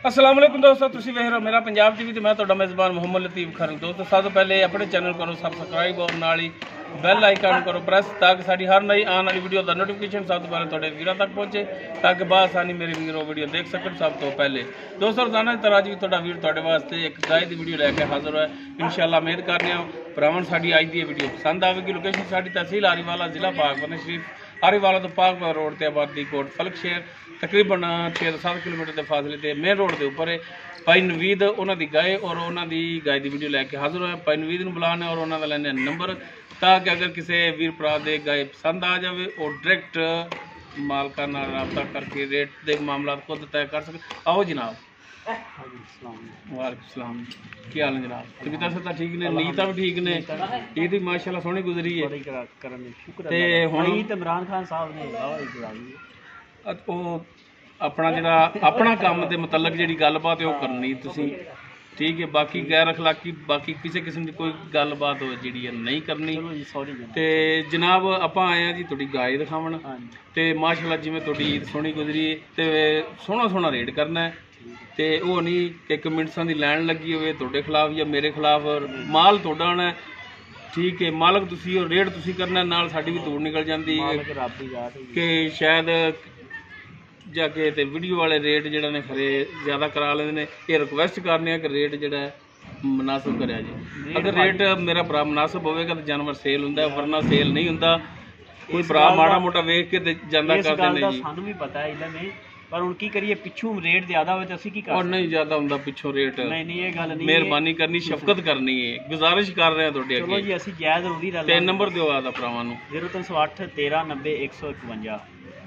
अस्सलाम वालेकुम दोस्तों, तुसी वेख रहे हो मेरा पंजाब टीवी ते मैं तुहाडा मेज़बान मोहम्मद लतीफ़ खरल। दोस्तों सब तो पहले अपने चैनल करो सबसक्राइब और नाल ही बैल आइकन करो प्रेस ताकि साडी हर नई आने वाली वीडियो का नोटिफिकेशन सब तो पहले तुहाडे वीरां तक पहुंचे ताकि बासानी मेरे वीर वीडियो देख सकन सब तो पहले। दोस्तों रोजाना की तरह जी तुहाडा वीर तुहाडे वास्ते एक गाय की वीडियो लैके हाजिर है। इंशाअल्लाह उम्मीद करने भरावां साडी अज दी वीडियो पसंद आवेगी। लोकेशन साडी तहसील आरीवाला जिला पाकपतन शरीफ आरीवाला तो पाक रोड ते आबादी कोट फलक शहर तकरीबन 6-7 किलोमीटर के फासले ते मेन रोड के उपर है। भाई नवीद उन्होंने गाय और उन्होंने गाय की वीडियो लैके हाजिर होया। भाई नवीद नूं बुलाने और उन्होंने लैने नंबर ताकि अगर किसी वीर भरा दे गाय पसंद आ जाए और डायरैक्ट मालका नाल राबता करके रेट के मामला खुद तय कर सके। आओ जनाब। वालेकुम सलाम, की हाल है जनाब? तबीयत सब ठीक ने, नीयत भी ठीक ने, ईद भी माशाल्लाह सोहनी गुजरी है। ते हुण इमरान खान साहब ने अपना जिहड़ा अपना काम के मुतलक जिहड़ी गलबात है वो करनी तुसीं ठीक है। बाकी गैर अखलाकी बाकी किसी किस्म की कोई गलबात जिहड़ी है नहीं करनी। ते जनाब आपां आए हैं जी तुहाडी गाय दिखावन ते माशाल्लाह जिवें तुहाडी ईद सोहनी गुजरी है ते सोहना सोहना रेट करना है ते वो नहीं कि कमेंट्सां दी लैन लगी होवे तुहाडे खिलाफ या मेरे खिलाफ। माल तुहाडा आना है ठीक है, मालक तुसी और रेट तुसी करना नाल साडी भी तोड़ निकल जाती है कि शायद जाके ते वीडियो वाले रेट जिहड़े ने खरे ज़्यादा करा लेंदे ने। ये रिक्वेस्ट करने कि रेट जिहड़ा मुनासिब करिया जी। अगर रेट मेरा भरा मुनासिब होवेगा तो जानवर सेल हुंदा है, वरना सेल नहीं हुंदा। कोई भरा माड़ा मोटा वेख के ते जांदा कर देंदे जी। सानू भी पता है इधर में पर हुण की करिए पिछू रेट ज्यादा होवे ते असीं की कर और नहीं ज्यादा हुंदा पिछों रेट। नहीं ये गल नहीं, मेहरबानी करनी शफकत करनी है, गुजारिश कर रहे हैं तुहाडे अगे। चलो जी असीं जायज़ जरूरी रल ते नंबर दिओ आदा भरावां नूं 0308 13 90 151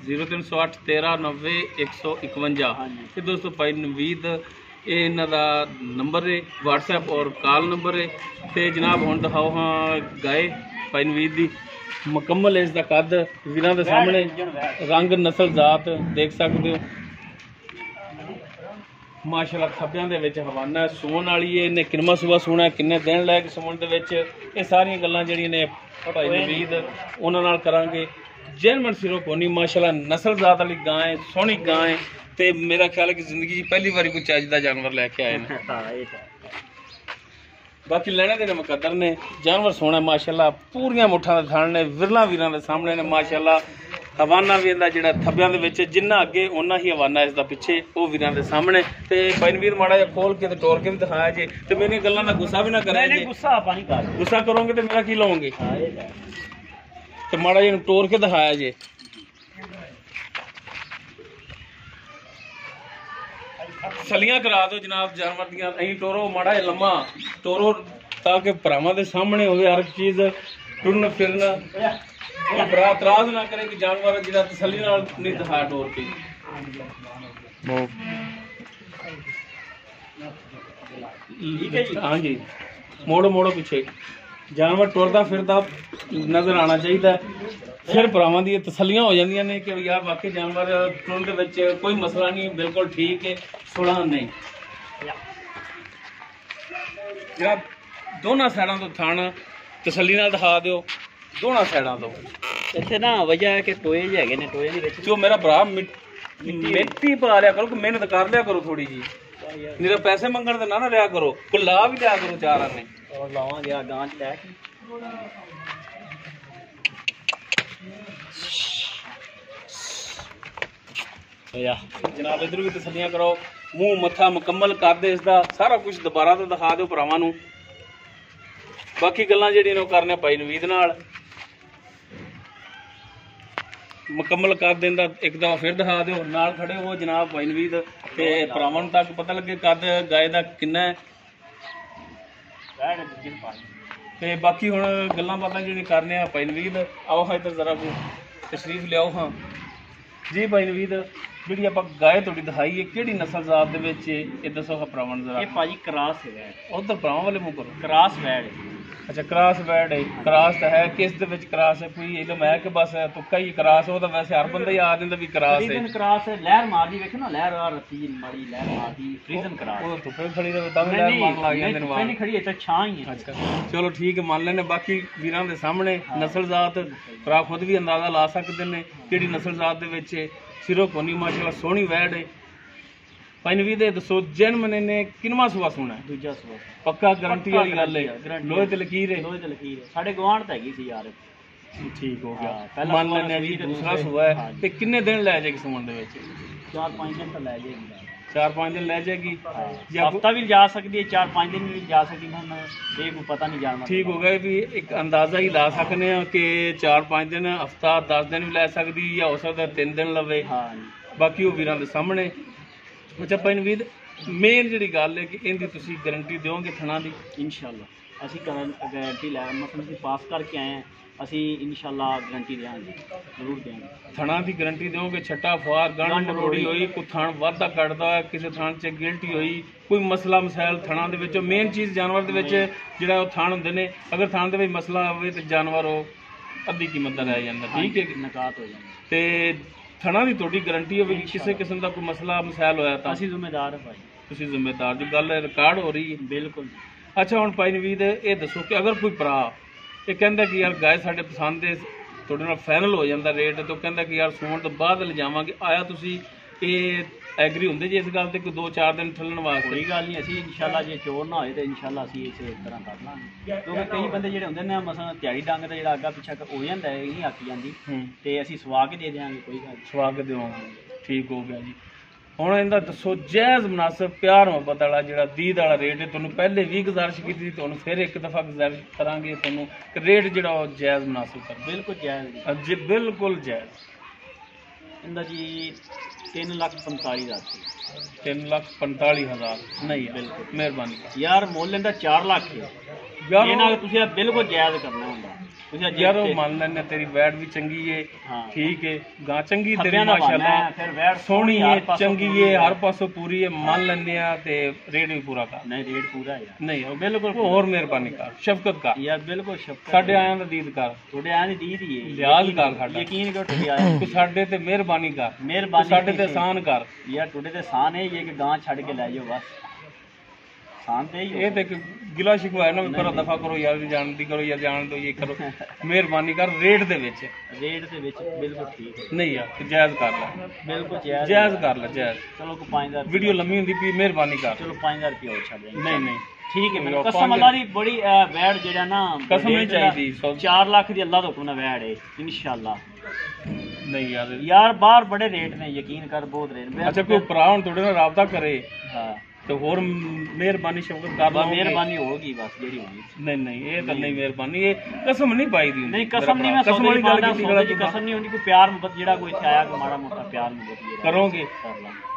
0308 13 90 151। ये दोस्तों भाई नवीद ये इन्हां दा नंबर है, व्हाट्सएप और कॉल नंबर है। तो जनाब हुण दिखाओ हाँ गाय भाई नवीद दी मुकम्मल इसका कद वीरां दे सामने रंग नस्ल जात देख सकते हो माशाल्लाह। खब्बियां दे विच हवाना सूण वाली है, इन्हें किन्ना सुबह सूना है, किन्ने दिन लैके सूण दे विच ये सारियां गल्लां जिहड़ियां ने भाई नवीद उन्हां नाल करांगे। जैनमन सिरों कोनी माशाल्लाह नस्ल जात वाली गाय सोहनी गाय ते मेरा ख्याल है कि जिंदगी पहली बारी कोई चज दा जानवर लैके आए ने। बाकी लेने देने मुकद्दर ने, जानवर सोना माशाल्लाह पूरियां मुठा दे थण ने, विरला वीरां दे सामने ने माशाल्लाह। हवाना भी इंदा जिहड़ा थब्बियां दे विच जिन्ना अगे उन्ना ही हवाना इसदा पिछे वो वीरां दे सामने। ते भाईनवीर माड़ा जिहा खोल के ते टोर के भी दिखाया जे ते मेरी गल्लां दा गुस्सा भी ना करे जे। गुस्सा आपा नहीं कर, गुस्सा करोगे तो मेरा की लओगे? ते माड़ा जिहा टोर के दिखाया जे। सलियां करा दो जनाब जानवर दियां, अहीं टोरो माड़ा जिहा लम्मा टोरो ताकि भरावां दे सामने होवे हर चीज़ टुरन फिरन भरा इतराज ना करे कि जानवर जिहड़ा तसल्ली नाल नहीं दिखाया टोर के। हाँ जी मोड़ो मोड़ो पीछे जानवर टुरदा फिरदा नजर आना चाहिए, फिर भरावां दी तसल्लियां हो जांदियां ने कि यार वाकई जानवर टुरन दे विच कोई मसला नहीं, बिल्कुल ठीक है, सुलह नहीं। जरा दोनों साइडों तो थण तसल्ली नाल दिखा दिओ, दोनों साइडों तो। इत्थे ना वजह है कि टोए जे हैगे ने, टोए दे विच जो मेरा भरा मिट्टी पा लिया करो, मेहनत कर लिया करो थोड़ी जी, मेरे पैसे मंगण दे ना लिया करो, कोई ला भी लिया करो चार आने और लावांगे आ गांच लैके। जनाब इधर भी तसल्लियां करो, मुंह मत्था मुकम्मल कर दे इसका सारा कुछ दोबारा तो दिखा दो भरावां नूं। बाकी गल्लां जिहड़ियां ने करने भाई नवीद नाल मुकम्मल कर देंदा एक दफा फिर दिखा दो नाल खड़े हो जनाब भाई नवीद ते भरावां नूं तक पता लगे कद गाय दा किन्ना है। ते बाकी हुण गल्लां बातां जिहड़ियां करने आ भाई नवीद आओ हाँ इधर जरा को तशरीफ लियाओ हाँ जी। भाई नवीद जिहड़ी आपां गाय तुहाडी दिखाई है किहड़ी नस्ल जात दे विच ये दसो हा भरावां नूं जरा। ये भाजी क्रॉस है, उधर भरावां वाले मुंह करो। क्रॉस वैड है। अच्छा क्रॉस वैड है, क्रॉस तो है किस दे विच क्रॉस है? कोई इलम है कि बस तुक्का ही क्रॉस हो? तो वैसे हर बंदा ही आ दिंदा भी क्रॉस है। क्रॉस है लहर मारदी वेखो ना, लहर आ रती माड़ी लहर मारदी फ्रीजन क्रॉस। वो धुप्पे खड़ी रहे तब लहर मारन लग जांदे ने वाल। नहीं खड़ी है तो छां ही है। अच्छा चलो ठीक है मान लेने। बाकी वीरां दे सामने नस्ल जात भरा खुद भी अंदाजा ला सकदे ने किहड़ी नस्ल जात दे विच सिरों कोनी माशाल्लाह सोहनी वैड है। ਭਾਈ ਨਵੀਦ ਇਹ ਦੱਸੋ ਜੈਨਮਨ ਨੇ ਕਿੰਨਵਾਂ ਸੂਆ ਸੋਣਾ ਹੈ? ਦੂਜਾ ਸੂਆ ਪੱਕਾ ਗਾਰੰਟੀ ਵਾਲੀ ਗੱਲ ਹੈ, ਲੋਹੇ ਤੇ ਲਕੀਰ ਹੈ? ਲੋਹੇ ਤੇ ਲਕੀਰ ਹੈ, ਸਾਡੇ ਗਵਾਂਢ ਤਾਂ ਹੈਗੀ ਸੀ ਯਾਰ। ਠੀਕ ਹੋ ਗਿਆ, ਪਹਿਲਾ ਮੰਨ ਲੈਂਦੇ ਆ ਜੀ ਦੂਸਰਾ ਸੂਆ ਹੈ। ਤੇ ਕਿੰਨੇ ਦਿਨ ਲੈ ਜਾਏਗੀ ਸੂਣ ਦੇ ਵਿੱਚ? 4-5 ਦਿਨ ਤਾਂ ਲੈ ਜਾਏਗੀ। 4-5 ਦਿਨ ਲੈ ਜਾਏਗੀ ਜਾਂ ਹਫਤਾ ਵੀ ਜਾ ਸਕਦੀ ਹੈ, 4-5 ਦਿਨ ਵੀ ਜਾ ਸਕਦੀ ਹੈ, ਇਹ ਕੋਈ ਪਤਾ ਨਹੀਂ ਜਾਣਦਾ। ਠੀਕ ਹੋ ਗਿਆ ਵੀ ਇੱਕ ਅੰਦਾਜ਼ਾ ਹੀ ਲਾ ਸਕਨੇ ਆ ਕਿ 4-5 ਦਿਨ, ਹਫਤਾ 10 ਦਿਨ ਵੀ ਲੈ ਸਕਦੀ, ਜਾਂ ਹੋ ਸਕਦਾ 3 ਦਿਨ ਲਵੇ। ਬਾਕੀ ਉਹ ਵੀਰਾਂ ਦੇ ਸਾਹਮਣੇ। ਅੱਛਾ ਭਾਈ ਨਵੀਦ, ਮੇਨ ਜਿਹੜੀ ਗੱਲ ਹੈ ਕਿ ਇਹਦੀ ਤੁਸੀਂ ਗਾਰੰਟੀ ਦਿਓਗੇ ਥਣਾ ਦੀ? ਇਨਸ਼ਾਅੱਲਾ ਅਸੀਂ ਗਾਰੰਟੀ ਲੈ, ਮਤਲਬ ਅਸੀਂ ਪਾਸ ਕਰਕੇ ਆਏ ਹਾਂ, ਅਸੀਂ ਇਨਸ਼ਾਅੱਲਾ ਗਾਰੰਟੀ ਦੇਵਾਂਗੇ, ਜ਼ਰੂਰ ਦੇਵਾਂਗੇ। ਥਣਾ ਦੀ ਗਾਰੰਟੀ ਦਿਓਗੇ? ਛੱਟਾ ਫਾਰ ਗੰਢ ਮਰੋੜੀ ਹੋਈ, ਕੋਈ ਥਣ ਵਾਧਾ ਕੱਢਦਾ, ਕਿਸੇ ਥਣ 'ਚ ਗਿਲਟੀ ਹੋਈ, ਕੋਈ ਮਸਲਾ ਮਸਾਇਲ ਥਣਾ ਦੇ ਵਿੱਚ? ਮੇਨ ਚੀਜ਼ ਜਾਨਵਰ ਦੇ ਵਿੱਚ ਜਿਹੜਾ ਉਹ ਥਣ ਹੁੰਦੇ ਨੇ, ਅਗਰ ਥਣ ਦੇ ਵਿੱਚ ਮਸਲਾ ਹੋਵੇ ਤਾਂ ਜਾਨਵਰ ਉਹ ਅੱਧੀ ਕੀਮਤ ਦਾ ਰਹਿ ਜਾਂਦਾ। ਠੀਕ ਹੈ, ਨਕਾਤ ਹੋ ਜਾਂਦਾ। ਤੇ ਥਣਾ ਦੀ ਤੁਹਾਡੀ ਗਾਰੰਟੀ ਹੋਵੇ ਕਿ ਕਿਸੇ ਕਿਸਮ ਦਾ ਕੋਈ ਮਸਲਾ ਮਸਾਇਲ ਹੋਇਆ ਤਾਂ? ਅਸੀਂ ਜ਼ਿੰਮੇਦਾਰ ਹਾਂ ਭਾਈ। ਤੁਸੀਂ ਜ਼ਿੰਮੇਦਾਰ ਜੋ ਗੱਲ ਰਿਕਾਰਡ ਹੋ ਰਹੀ ਹੈ? ਬਿਲਕੁਲ। ਅੱਛਾ ਹੁਣ ਭਾਈ ਨਵੀਦ ਇਹ ਦੱਸੋ ਕਿ ਅਗਰ ਕੋਈ ਭਰਾ ਇਹ ਕਹਿੰਦਾ ਕਿ ਯਾਰ ਗਾਇ ਸਾਡੇ ਪਸੰਦ ਦੇ, ਤੁਹਾਡੇ ਨਾਲ ਫਾਈਨਲ ਹੋ ਜਾਂਦਾ ਰੇਟ, ਤੇ ਉਹ ਕਹਿੰਦਾ ਕਿ ਯਾਰ ਸੌਣ ਤੋਂ ਬਾਅਦ ਲਿਜਾਵਾਂਗੇ, ਆਇਆ ਤੁਸੀਂ ਇਹ ਐਗਰੀ ਹੁੰਦੇ ਜੀ ਇਸ ਗੱਲ ਤੇ ਕੋਈ 2-4 ਦਿਨ ਠੱਲਣ ਵਾਸਤੇ? ਕੋਈ ਗੱਲ ਨਹੀਂ, ਅਸੀਂ ਇਨਸ਼ਾਅੱਲਾ ਜੇ ਚੋਰ ਨਾ ਹੋਏ ਤਾਂ ਇਨਸ਼ਾਅੱਲਾ ਅਸੀਂ ਇਸੇ ਤਰ੍ਹਾਂ ਕਰ ਲਾਂਗੇ। ਕਿਉਂਕਿ ਕਈ ਬੰਦੇ ਜਿਹੜੇ ਹੁੰਦੇ ਨੇ ਮਸਲਾਂ ਦਿਹਾੜੀ ਡੰਗ ਦਾ ਜਿਹੜਾ ਅੱਗਾ ਪਿੱਛਾ ਹੋ ਜਾਂਦਾ ਹੈ, ਇਹ ਨਹੀਂ ਆਖੀ ਜਾਂਦੀ, ਤੇ ਅਸੀਂ ਸਵਾ ਕੇ ਦੇ ਦਿਆਂਗੇ, ਕੋਈ ਗੱਲ ਸਵਾ ਕੇ ਦੇਵਾਂਗੇ। ਠੀਕ ਹੋ ਗਿਆ ਜੀ। ਹੁਣ ਇਹਦਾ ਦੱਸੋ ਜਾਇਜ਼ ਮੁਨਾਸਬ ਪਿਆਰ ਮੁਹੱਬਤ ਵਾਲਾ ਜਿਹੜਾ ਦੀਦ ਵਾਲਾ ਰੇਟ ਹੈ, ਤੁਹਾਨੂੰ ਪਹਿਲੇ ਵੀ ਗੁਜ਼ਾਰਿਸ਼ ਕੀਤੀ ਸੀ, ਤੁਹਾਨੂੰ ਫਿਰ ਇੱਕ ਦਫਾ ਗੁਜ਼ਾਰਿਸ਼ ਕਰਾਂਗੇ ਤੁਹਾਨੂੰ ਕਿ ਰੇਟ ਜਿਹੜਾ ਉਹ ਜਾਇਜ਼ ਮੁਨਾਸਬ ਕਰ? ਬਿਲਕੁਲ ਜਾਇਜ਼ ਜੀ, ਬਿਲਕੁਲ ਜਾਇਜ਼। ਇਹਦਾ ਜੀ 3,45,000। 3,45,000 ਨਹੀਂ ਬਿਲਕੁਲ ਮਿਹਰਬਾਨੀ ਯਾਰ, ਮੁੱਲ ਇਹਦਾ 4 ਲੱਖ ਹੈ ਯਾਰ, ਇਹ ਨਾਲ ਤੁਸੀਂ ਬਿਲਕੁਲ ਜਾਇਜ਼ ਕਰਨਾ ਹੁੰਦਾ। ਯਾਰ ਉਹ ਮੰਨ ਲੈਣੇ ਤੇਰੀ ਵੈਟ ਵੀ ਚੰਗੀ ਏ, ਠੀਕ ਏ, ਗਾਂ ਚੰਗੀ ਤੇਰੀ ਮਾਸ਼ਾਅੱਲਾ ਸੋਹਣੀ ਏ, ਚੰਗੀ ਏ, ਹਰ ਪਾਸੋਂ ਪੂਰੀ ਏ, ਮੰਨ ਲੈਂਦੇ ਆ, ਤੇ ਰੇਟ ਵੀ ਪੂਰਾ ਕਰ। ਨਹੀਂ, ਰੇਟ ਪੂਰਾ ਹੈ ਨਹੀਂ, ਉਹ ਬਿਲਕੁਲ ਹੋਰ ਮਿਹਰਬਾਨੀ ਕਰ, ਸ਼ਫਕਤ ਕਰ ਯਾਰ, ਬਿਲਕੁਲ ਸ਼ਫਕਤ। ਸਾਡੇ ਆਇਆਂ ਦਾ ਦੀਦ ਕਰ, ਤੁਹਾਡੇ ਆਇਆਂ ਦੀ ਦੀਦ ਹੀ ਹੈ, ਲਿਹਾਜ਼ ਕਰ ਸਾਡਾ, ਯਕੀਨ ਕਰੋ ਤੁਹਾਡੇ ਆਇਆਂ ਤੂੰ ਸਾਡੇ ਤੇ ਮਿਹਰਬਾਨੀ ਕਰ, ਮਿਹਰਬਾਨੀ ਸਾਡੇ ਤੇ ਆਸਾਨ ਕਰ ਯਾਰ। ਤੁਹਾਡੇ ਤੇ ਆਸਾਨ ਹੈ ਇਹ ਕਿ ਗਾਂ ਛੱਡ ਕੇ ਲੈ ਜਾਓ, ਬਸ ਆਸਾਨ ਤੇ ਹੀ। ਇਹ ਤੇ ਗਿਲਾ ਸ਼ਿਕਵਾ ਹੈ ਨਾ, ਕਰੋ ਦਫਾ ਕਰੋ ਯਾਰ, ਜਾਣਦੀ ਕਰੋ ਯਾਰ, ਜਾਣ ਦੋ, ਇਹ ਕਰੋ, ਮਿਹਰਬਾਨੀ ਕਰ ਰੇਟ ਦੇ ਵਿੱਚ। ਰੇਟ ਦੇ ਵਿੱਚ ਬਿਲਕੁਲ ਠੀਕ ਹੈ। ਨਹੀਂ ਯਾਰ, ਜਾਇਜ਼ ਕਰ ਲੈ, ਬਿਲਕੁਲ ਜਾਇਜ਼ ਕਰ ਲੈ, ਜਾਇਜ਼। ਚਲੋ 5,000 ਵੀਡੀਓ ਲੰਮੀ ਹੁੰਦੀ ਪਈ, ਮਿਹਰਬਾਨੀ ਕਰ। ਚਲੋ 5,000 ਰੁਪਏ ਹੋਰ ਛੱਡ ਦੇਂਗੇ। ਨਹੀਂ ਠੀਕ ਹੈ, ਮੈਨੂੰ ਕਸਮ ਅੱਲਾ ਦੀ ਬੜੀ ਵੈੜ ਜਿਹੜਾ ਨਾ, ਕਸਮ ਨਹੀਂ ਚਾਹੀਦੀ, 4 ਲੱਖ ਦੀ ਅੱਲਾ ਤੋਂ ਕੋਨਾ ਵੈੜ ਹੈ ਇਨਸ਼ਾਅੱਲਾ। ਨਹੀਂ ਯਾਰ ਬਾਹਰ ਬੜੇ ਰੇਟ ਨੇ, ਯਕੀਨ ਕਰ, ਬਹੁਤ ਰੇਟ। ਅੱਛਾ, ਕੋਈ ਭਰਾ ਹੁਣ ਤੁਹਾਡੇ ਨਾਲ ਰਾਬਤਾ ਕਰੇ ਹਾਂ ਤੇ ਹੋਰ ਮਿਹਰਬਾਨੀ ਸ਼ਫਕਤ ਕਰ ਲਓ, ਮਿਹਰਬਾਨੀ ਹੋਗੀ ਬਸ ਜਿਹੜੀ ਹੋਣੀ। ਨਹੀਂ ਇਹ ਤਾਂ ਨਹੀਂ ਮਿਹਰਬਾਨੀ, ਇਹ ਕਸਮ ਨਹੀਂ ਪਾਈ ਦੀ। ਨਹੀਂ, ਕਸਮ ਨਹੀਂ, ਮੈਂ ਕਸਮ ਵਾਲੀ ਗੱਲ ਕੀਤੀ, ਕਸਮ ਨਹੀਂ ਹੁੰਦੀ। ਕੋਈ ਪਿਆਰ ਮੁਹੱਬਤ ਜਿਹੜਾ ਕੋਈ ਇੱਥੇ ਆਇਆ, ਕੋਈ ਮਾੜਾ ਮੋਟਾ ਪਿਆਰ ਮੁਹੱਬਤ ਕਰੋਗੇ,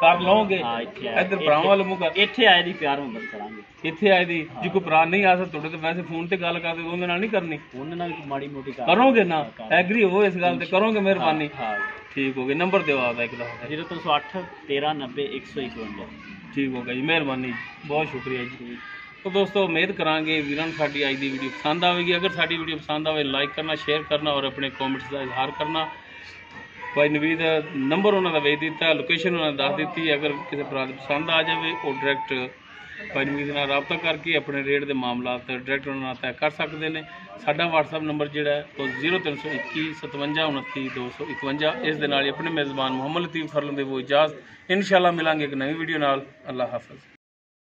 ਕਰ ਲਓਗੇ। ਹਾਂ, ਇੱਧਰ ਭਰਾਵਾਂ ਵੱਲ ਮੂੰਹ ਕਰ, ਇੱਥੇ ਆਏ ਦੀ ਪਿਆਰ ਮੁਹੱਬਤ ਕਰਾਂਗੇ। ਇੱਥੇ ਆਏ ਦੀ ਜੇ ਕੋਈ ਭਰਾ ਨਹੀਂ ਆ ਸਕਦਾ ਤੁਹਾਡੇ ਤੇ, ਵੈਸੇ ਫੋਨ ਤੇ ਗੱਲ ਕਰਦੇ ਉਹਦੇ ਨਾਲ ਨਹੀਂ ਕਰਨੀ, ਉਹਦੇ ਨਾਲ ਮਾੜੀ ਮੋਟੀ ਕਰੋਗੇ ਨਾ, ਐਗਰੀ ਹੋ ਇਸ ਗੱਲ ਤੇ, ਕਰੋਗੇ ਮਿਹਰਬਾਨੀ। ਹਾਂ ਠੀਕ ਹੋ ਗਿਆ, ਨੰਬਰ ਦਿਓ ਆਪਦਾ ਇੱਕ ਦਫਾ। 0308 1390 151। ਠੀਕ ਹੋ ਗਿਆ ਜੀ, ਮਿਹਰਬਾਨੀ, ਬਹੁਤ ਸ਼ੁਕਰੀਆ ਜੀ। तो दोस्तों उम्मीद करांगे वीरान साडी आज की वीडियो पसंद आएगी। अगर साडी वीडियो पसंद आए लाइक करना, शेयर करना और अपने कॉमेंट्स का इजहार करना। भाई नवीद नंबर उन्होंने भेज दिता, लोकेशन उन्होंने दस दी। अगर किसी भरा पसंद आ जाए वो डायरैक्ट भाई नवीद नाल राबता करके अपने रेट के मामला डायरैक्ट उन्होंने तय कर सकते हैं। साडा WhatsApp नंबर जोड़ा है तो 0321 57 29 251। इस दे नाल अपने मेज़बान मुहम्मद लतीफ़ फरलन दे वो इजाज़त। इंशाअल्लाह मिलांगे एक नई वीडियो नाल। अल्लाह हाफ़िज़।